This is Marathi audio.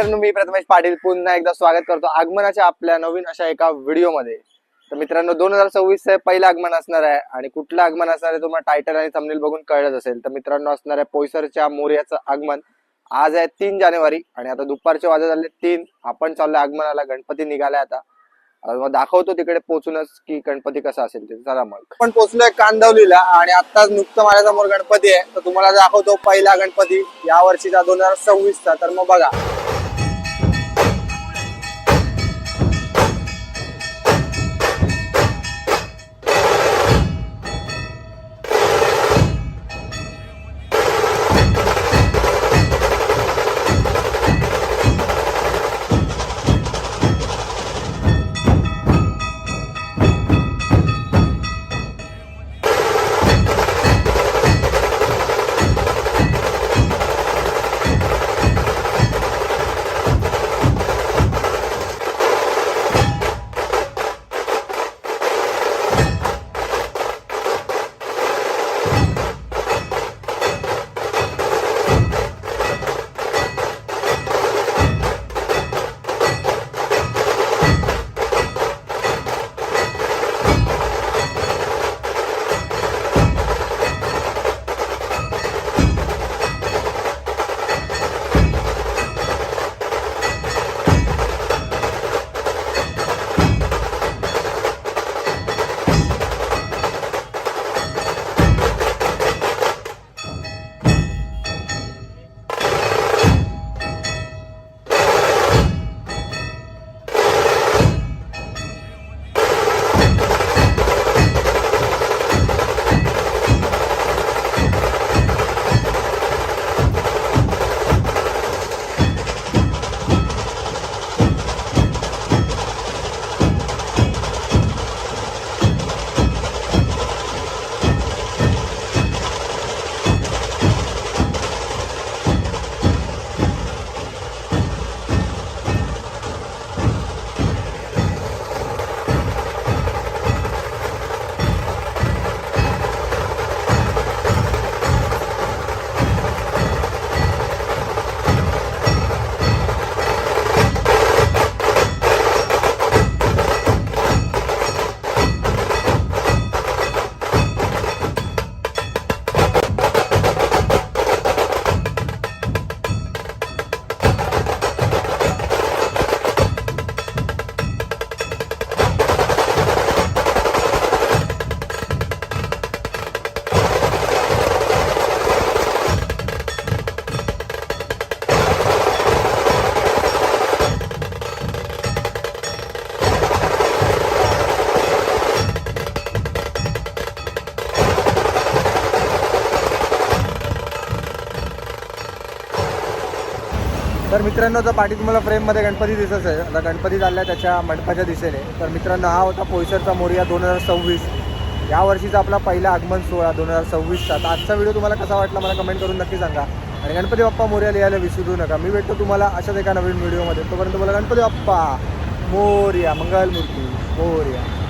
मित्रांनो, मी प्रथमेश पाटील पुन्हा एकदा स्वागत करतो आगमनाच्या आपल्या नवीन अशा एका व्हिडिओमध्ये। तर मित्रांनो, 2026 चे पहिलं आगमन असणार आहे आणि कुठलं आगमन असणार आहे तुम्हाला टायटल आणि थंबनेल बघून कळलंच असेल। तर मित्रांनो, असणार आहे पोईसरच्या मोरयाचं आगमन। आज आहे 3 जानेवारी आणि आता दुपारचे वाजत झाले 3। आपण चाललोय आगमनाला, गणपती निघालाय आता। मग दाखवतो तिकडे पोहोचूनच की गणपती कसा असेल ते। चला मग आपण पोहोचलोय कांदवलीला आणि आत्ताच नुकतं माझ्यासमोर गणपती आहे। तर तुम्हाला दाखवतो पहिला गणपती या वर्षीचा 2026 चा। तर मग बघा, तर मित्रांनो, जर पाठी तुम्हाला फ्रेममध्ये गणपती दिसत आहे, आता गणपती चालला त्याच्या मंडपाच्या दिशेने। तर मित्रांनो, हा होता पोईसरचा मोरया 2026 या वर्षीचा आपला पहिला आगमन सोहळा 2026चा। तर आजचा व्हिडिओ तुम्हाला कसा वाटला मला कमेंट करून नक्की सांगा आणि गणपती बाप्पा मोरया लिहायला विसरू नका। मी भेटतो तुम्हाला अशाच एका नवीन व्हिडिओमध्ये। तोपर्यंत तुम्हाला गणपती बाप्पा मोरया, मंगलमूर्ती मोरया।